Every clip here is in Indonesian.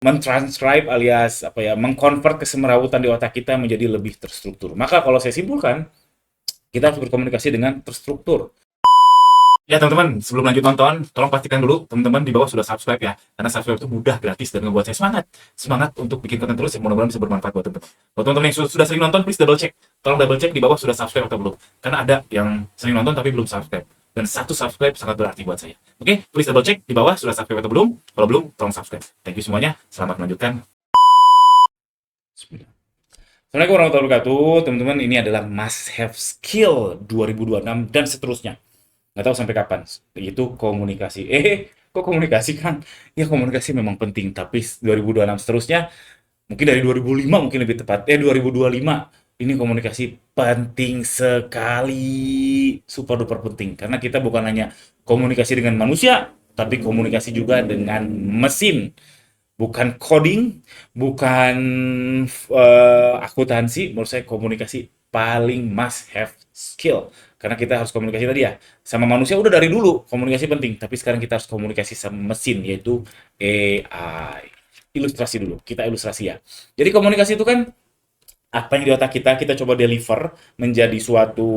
mentranscribe alias apa ya, mengkonvert kesemrawutan di otak kita menjadi lebih terstruktur. Maka kalau saya simpulkan, kita harus berkomunikasi dengan terstruktur. Ya teman-teman, sebelum lanjut nonton, tolong pastikan dulu teman-teman di bawah sudah subscribe ya. Karena subscribe itu mudah, gratis, dan ngebuat saya semangat. Semangat untuk bikin konten terus, yang mudah-mudahan bisa bermanfaat buat teman-teman. Buat teman-teman yang sudah sering nonton, please double check. Tolong double check di bawah sudah subscribe atau belum. Karena ada yang sering nonton tapi belum subscribe. Dan satu subscribe sangat berarti buat saya. Oke, please double check di bawah sudah subscribe atau belum. Kalau belum, tolong subscribe. Thank you semuanya, selamat melanjutkan. Assalamualaikum warahmatullahi wabarakatuh. Teman-teman, ini adalah must have skill 2026 dan seterusnya. Nggak tahu sampai kapan, itu komunikasi. Kok komunikasi kan? Ya komunikasi memang penting, tapi 2026 seterusnya, mungkin dari 2005 mungkin lebih tepat, 2025, ini komunikasi penting sekali, super duper penting. Karena kita bukan hanya komunikasi dengan manusia, tapi komunikasi juga dengan mesin. Bukan coding, bukan akuntansi, menurut saya komunikasi paling must have skill. Karena kita harus komunikasi tadi ya, sama manusia udah dari dulu komunikasi penting, tapi sekarang kita harus komunikasi sama mesin, yaitu AI. Ilustrasi dulu, kita ilustrasi ya. Jadi komunikasi itu kan apa yang di otak kita, kita coba deliver menjadi suatu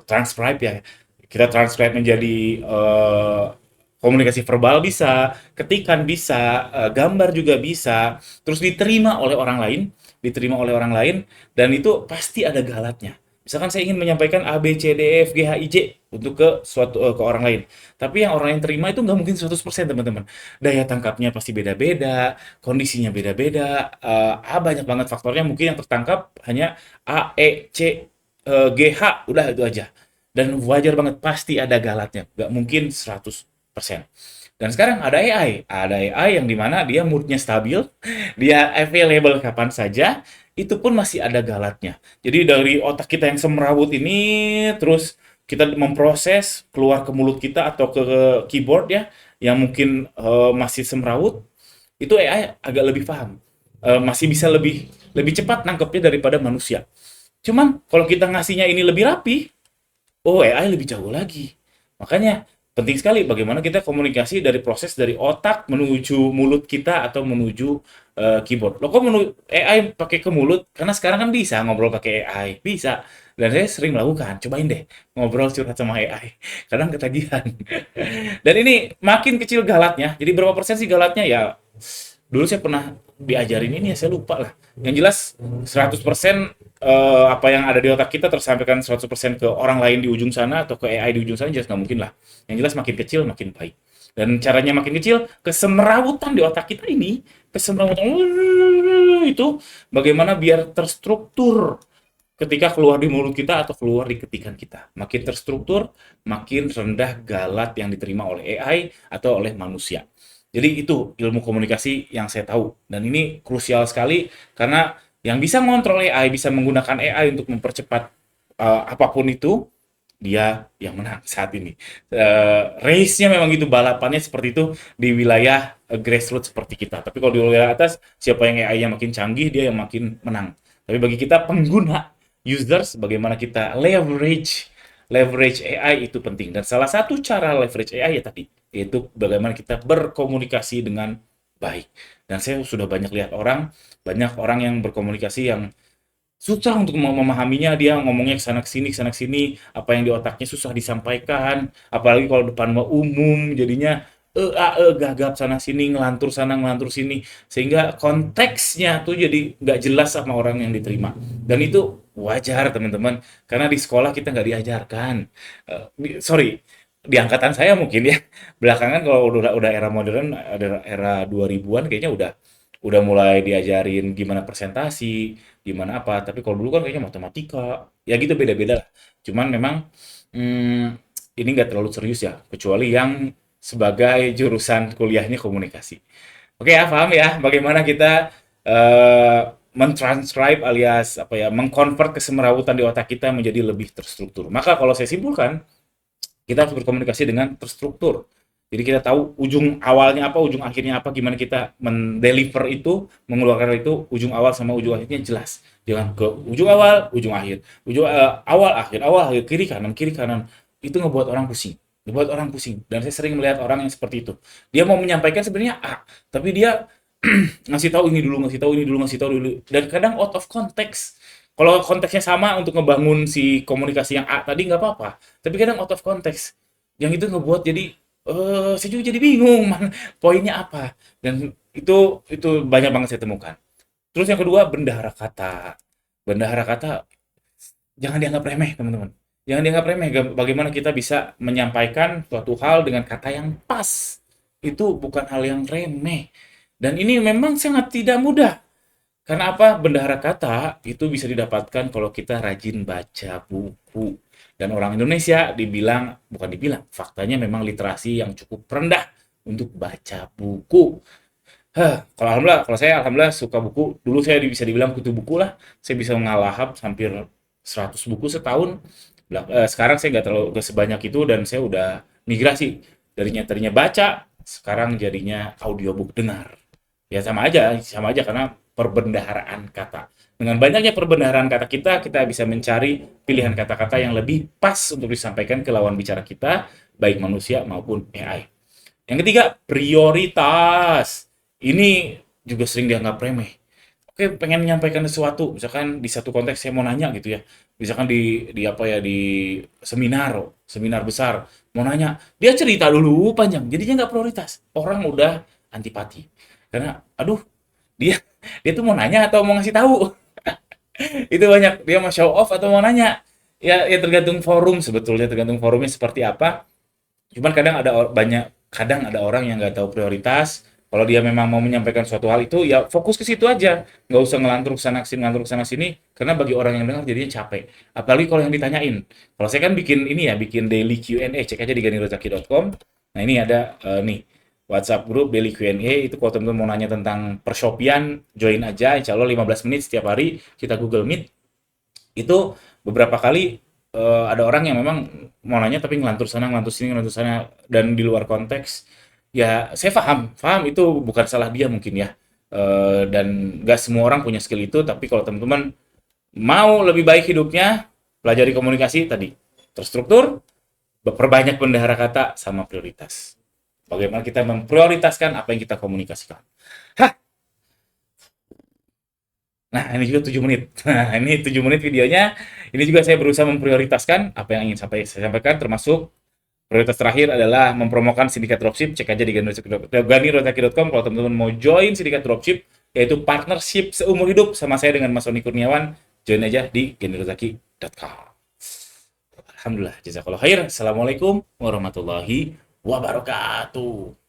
transcribe ya. Kita transcribe menjadi komunikasi verbal bisa, ketikan bisa, gambar juga bisa, terus diterima oleh orang lain, dan itu pasti ada galatnya. Misalkan saya ingin menyampaikan A, B, C, D, E, F, G, H, I, J untuk ke orang lain. Tapi yang orang lain terima itu nggak mungkin 100% teman-teman. Daya tangkapnya pasti beda-beda, kondisinya beda-beda, banyak banget faktornya. Mungkin yang tertangkap hanya A, E, C, G, H, udah itu aja. Dan wajar banget, pasti ada galatnya. Nggak mungkin 100%. Dan sekarang ada AI yang dimana dia moodnya stabil, dia available kapan saja, itu pun masih ada galatnya. Jadi dari otak kita yang semrawut ini, terus kita memproses keluar ke mulut kita atau ke keyboard ya, yang mungkin masih semrawut, itu AI agak lebih paham. Masih bisa lebih lebih cepat nangkepnya daripada manusia. Cuman kalau kita ngasihnya ini lebih rapi, oh AI lebih jauh lagi. Makanya penting sekali bagaimana kita komunikasi dari proses dari otak menuju mulut kita atau menuju keyboard. Loh kok AI pakai ke mulut? Karena sekarang kan bisa ngobrol pakai AI, bisa. Dan saya sering melakukan, cobain deh ngobrol curhat sama AI. Kadang ketagihan. Dan ini makin kecil galatnya. Jadi berapa persen sih galatnya? Ya dulu saya pernah diajarin ini ya, saya lupa lah. Yang jelas 100% apa yang ada di otak kita tersampaikan 100% ke orang lain di ujung sana atau ke AI di ujung sana, jelas nggak mungkin lah. Yang jelas makin kecil makin baik. Dan caranya makin kecil, kesemrawutan di otak kita ini, kesemrawutan itu bagaimana biar terstruktur ketika keluar di mulut kita atau keluar di ketikan kita. Makin terstruktur, makin rendah galat yang diterima oleh AI atau oleh manusia. Jadi itu ilmu komunikasi yang saya tahu. Dan ini krusial sekali karena yang bisa mengontrol AI, bisa menggunakan AI untuk mempercepat apapun itu, dia yang menang saat ini. Race-nya memang gitu, balapannya seperti itu di wilayah grassroots seperti kita. Tapi kalau di wilayah atas, siapa yang AI-nya makin canggih, dia yang makin menang. Tapi bagi kita pengguna, users, bagaimana kita leverage leverage AI itu penting. Dan salah satu cara leverage AI ya tadi, yaitu bagaimana kita berkomunikasi dengan baik. Dan saya sudah banyak orang yang berkomunikasi yang susah untuk memahaminya, dia ngomongnya ke sana ke sini, apa yang di otaknya susah disampaikan, apalagi kalau depan umum, jadinya gagap sana sini, ngelantur sini, sehingga konteksnya tuh jadi nggak jelas sama orang yang diterima. Dan itu wajar teman-teman, karena di sekolah kita nggak diajarkan. Sorry, di angkatan saya mungkin ya, belakangan kalau udah era modern, ada era 2000-an kayaknya udah mulai diajarin gimana presentasi, gimana apa, tapi kalau dulu kan kayaknya matematika, ya gitu beda-beda lah. Cuman memang hmm, ini nggak terlalu serius ya, kecuali yang sebagai jurusan kuliahnya komunikasi. Oke ya, paham ya bagaimana kita eh, mentranscribe alias apa ya, mengkonvert kesemrawutan di otak kita menjadi lebih terstruktur. Maka kalau saya simpulkan, kita harus berkomunikasi dengan terstruktur. Jadi kita tahu ujung awalnya apa, ujung akhirnya apa, gimana kita mendeliver itu, mengeluarkan itu, ujung awal sama ujung akhirnya jelas. Jangan ke ujung awal, ujung akhir, awal akhir, kiri kanan. Itu ngebuat orang pusing. Ngebuat orang pusing. Dan saya sering melihat orang yang seperti itu. Dia mau menyampaikan sebenarnya A, tapi dia ngasih tahu ini dulu, ngasih tahu ini dulu, ngasih tahu dulu, dan kadang out of context. Kalau konteksnya sama untuk ngebangun si komunikasi yang A tadi nggak apa-apa, tapi kadang out of context. Yang itu ngebuat jadi saya juga jadi bingung mana poinnya apa. Dan itu banyak banget saya temukan. Terus yang kedua, bendahara kata. Bendahara kata jangan dianggap remeh, teman-teman. Jangan dianggap remeh. Bagaimana kita bisa menyampaikan suatu hal dengan kata yang pas. Itu bukan hal yang remeh. Dan ini memang sangat tidak mudah. Karena apa? Bendahara kata itu bisa didapatkan kalau kita rajin baca buku. Dan orang Indonesia bukan dibilang, faktanya memang literasi yang cukup rendah untuk baca buku. Kalau saya alhamdulillah suka buku. Dulu saya bisa dibilang kutu buku lah. Saya bisa mengalahap hampir 100 buku setahun. Sekarang saya nggak terlalu nggak sebanyak itu dan saya udah migrasi darinya tadinya baca, sekarang jadinya audiobook dengar. Ya sama aja karena perbendaharaan kata. Dengan banyaknya perbendaharaan kata kita bisa mencari pilihan kata-kata yang lebih pas untuk disampaikan ke lawan bicara kita, baik manusia maupun AI. Yang ketiga, prioritas. Ini juga sering dianggap remeh. Oke, pengen menyampaikan sesuatu, misalkan di satu konteks saya mau nanya gitu ya. Misalkan di apa ya di seminar besar, mau nanya, dia cerita dulu panjang, jadinya nggak prioritas. Orang udah antipati. Karena aduh, dia dia tuh mau nanya atau mau ngasih tahu. Itu banyak dia mau show off atau mau nanya. Ya tergantung forum sebetulnya, tergantung forumnya seperti apa. Cuman kadang ada orang yang nggak tahu prioritas. Kalau dia memang mau menyampaikan suatu hal itu, ya fokus ke situ aja. Nggak usah ngelantur sana sini, karena bagi orang yang dengar jadinya capek. Apalagi kalau yang ditanyain. Kalau saya kan bikin ini ya, bikin daily Q&A, cek aja di ganirozaki.com. Nah ini ada nih, WhatsApp grup daily Q&A, itu kalau teman-teman mau nanya tentang pershopian, join aja, insya Allah 15 menit setiap hari, kita Google Meet. Itu beberapa kali ada orang yang memang mau nanya tapi ngelantur sana, ngelantur sini, ngelantur sana, dan di luar konteks. Ya, saya paham, paham itu bukan salah dia mungkin ya. Dan nggak semua orang punya skill itu, tapi kalau teman-teman mau lebih baik hidupnya, pelajari komunikasi tadi. Terstruktur, perbanyak bendahara kata, sama prioritas. Bagaimana kita memprioritaskan apa yang kita komunikasikan. Hah, nah, ini juga 7 menit. Nah, ini 7 menit videonya. Ini juga saya berusaha memprioritaskan apa yang ingin saya sampaikan, termasuk prioritas terakhir adalah mempromokan sindikat dropship. Cek aja di ganirozaki.com kalau teman-teman mau join sindikat dropship, yaitu partnership seumur hidup sama saya dengan Mas Roni Kurniawan. Join aja di ganirozaki.com. Alhamdulillah, jazakallah khair. Assalamualaikum warahmatullahi wabarakatuh.